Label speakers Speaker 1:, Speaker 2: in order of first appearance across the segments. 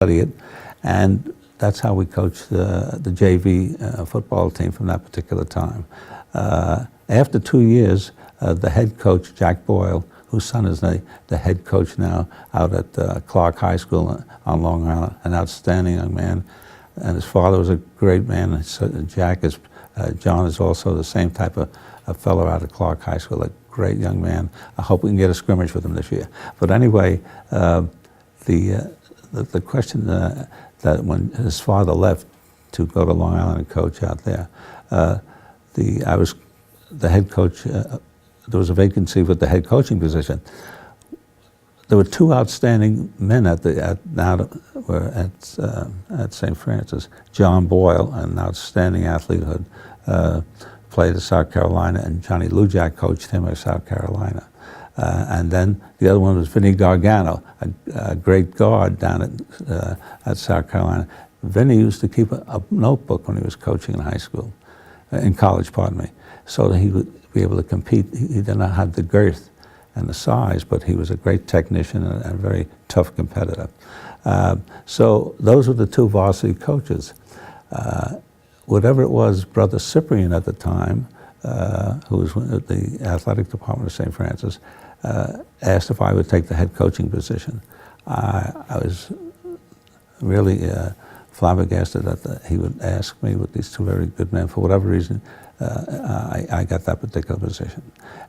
Speaker 1: study it, and that's how we coached the JV football team from that particular time. After 2 years, the head coach, Jack Boyle, whose son is the head coach now out at Clark High School on Long Island, an outstanding young man, and his father was a great man. John is also the same type of a fellow out of Clark High School, a great young man. I hope we can get a scrimmage with him this year. But anyway, the question that when his father left to go to Long Island and coach out there, I was the head coach. There was a vacancy with the head coaching position. There were two outstanding men at St. Francis. John Boyle, an outstanding athlete who played at South Carolina, and Johnny Lujak coached him at South Carolina. And then the other one was Vinnie Gargano, a great guard down at South Carolina. Vinnie used to keep a notebook when he was coaching in high school, in college, pardon me, so that he would be able to compete. He did not have the girth and the size, but he was a great technician and a very tough competitor. So those were the two varsity coaches. Whatever it was, Brother Cyprian at the time, who was at the athletic department of St. Francis, asked if I would take the head coaching position. I was really flabbergasted that he would ask me with these two very good men. For whatever reason, I got that particular position.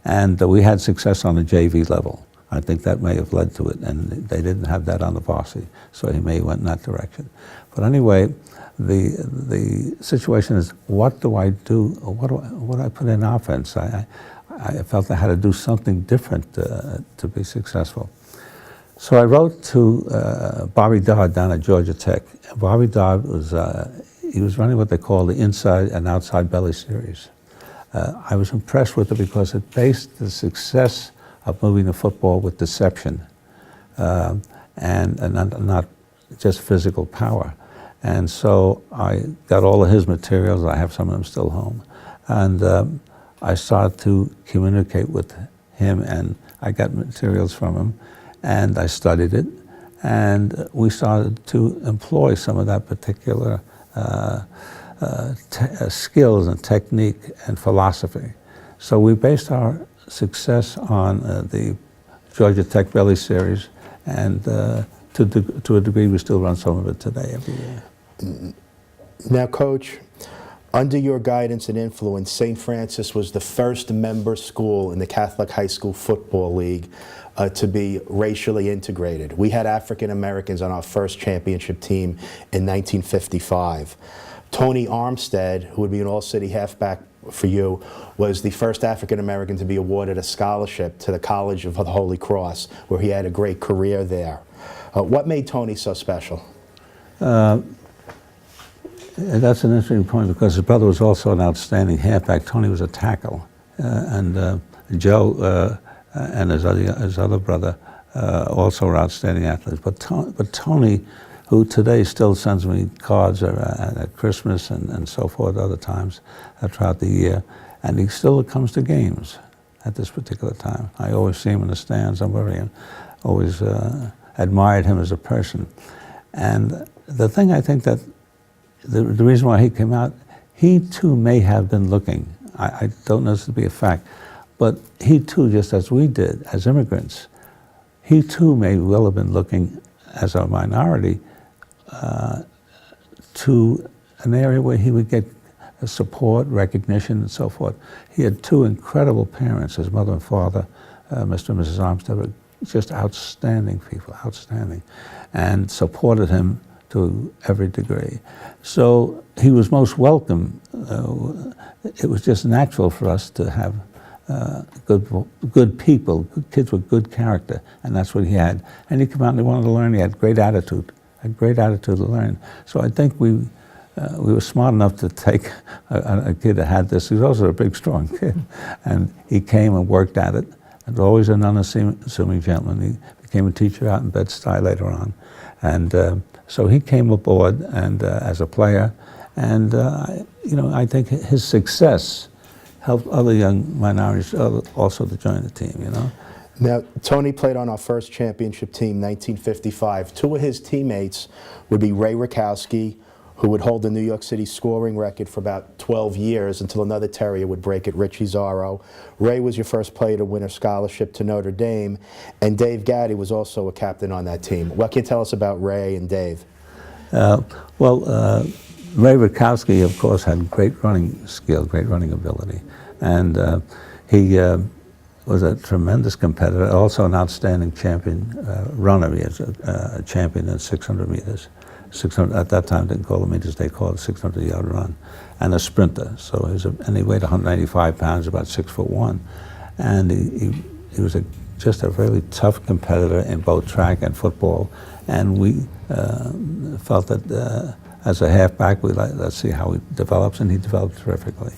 Speaker 1: And we had success on the JV level. I think that may have led to it, and they didn't have that on the varsity, so he may have went in that direction. But anyway, the situation is, what do I do? What do I put in offense? I felt I had to do something different to be successful. So I wrote to Bobby Dodd down at Georgia Tech. Bobby Dodd he was running what they call the inside and outside belly series. I was impressed with it because it based the success of moving the football with deception and not just physical power. And so I got all of his materials. I have some of them still home. And I started to communicate with him, and I got materials from him, and I studied it. And we started to employ some of that particular skills and technique and philosophy. So we based our success on the Georgia Tech Belly Series, and to a degree we still run some of it today every year.
Speaker 2: Now, Coach, under your guidance and influence, St. Francis was the first member school in the Catholic High School Football League to be racially integrated. We had African Americans on our first championship team in 1955. Tony Armstead, who would be an all-city halfback for you, was the first African American to be awarded a scholarship to the College of the Holy Cross, where he had a great career there. What made Tony so special?
Speaker 1: That's an interesting point, because his brother was also an outstanding halfback. Tony was a tackle, and Joe and his other brother also were outstanding athletes. But Tony, who today still sends me cards at Christmas and so forth, other times throughout the year, and he still comes to games at this particular time. I always see him in the stands. I'm always admired him as a person. And the thing I think that the reason why he came out, he too may have been looking. I don't know this to be a fact, but he too, just as we did as immigrants, he too may well have been looking as a minority to an area where he would get support, recognition, and so forth. He had two incredible parents, his mother and father, Mr. and Mrs. Armstead, were just outstanding people, outstanding, and supported him to every degree. So he was most welcome. It was just natural for us to have good people, good kids with good character, and that's what he had. And he came out and he wanted to learn. He had great attitude, a great attitude to learn. So I think we were smart enough to take a kid that had this. He was also a big, strong kid, and he came and worked at it. And always an unassuming gentleman. He became a teacher out in Bed-Stuy later on, and so he came aboard and as a player, and I think his success helped other young minorities also to join the team.
Speaker 2: Now, Tony played on our first championship team, 1955. Two of his teammates would be Ray Rakowski, who would hold the New York City scoring record for about 12 years until another Terrier would break it, Richie Zorro. Ray was your first player to win a scholarship to Notre Dame, and Dave Gaddy was also a captain on that team. What can you tell us about Ray and Dave?
Speaker 1: Ray Rakowski, of course, had great running skill, great running ability, and he was a tremendous competitor, also an outstanding champion runner. He was a champion in 600 meters. 600, at that time, didn't call it meters, they called it 600-yard run, and a sprinter. So and he weighed 195 pounds, about 6'1", and he was just a really tough competitor in both track and football. And we felt that as a halfback, let's see how he develops, and he developed terrifically.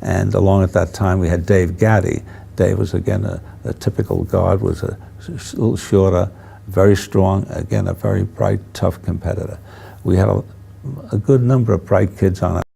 Speaker 1: And along at that time, we had Dave Gaddy. Dave was, again, a typical guard, was a little shorter, very strong, again, a very bright, tough competitor. We had a good number of bright kids on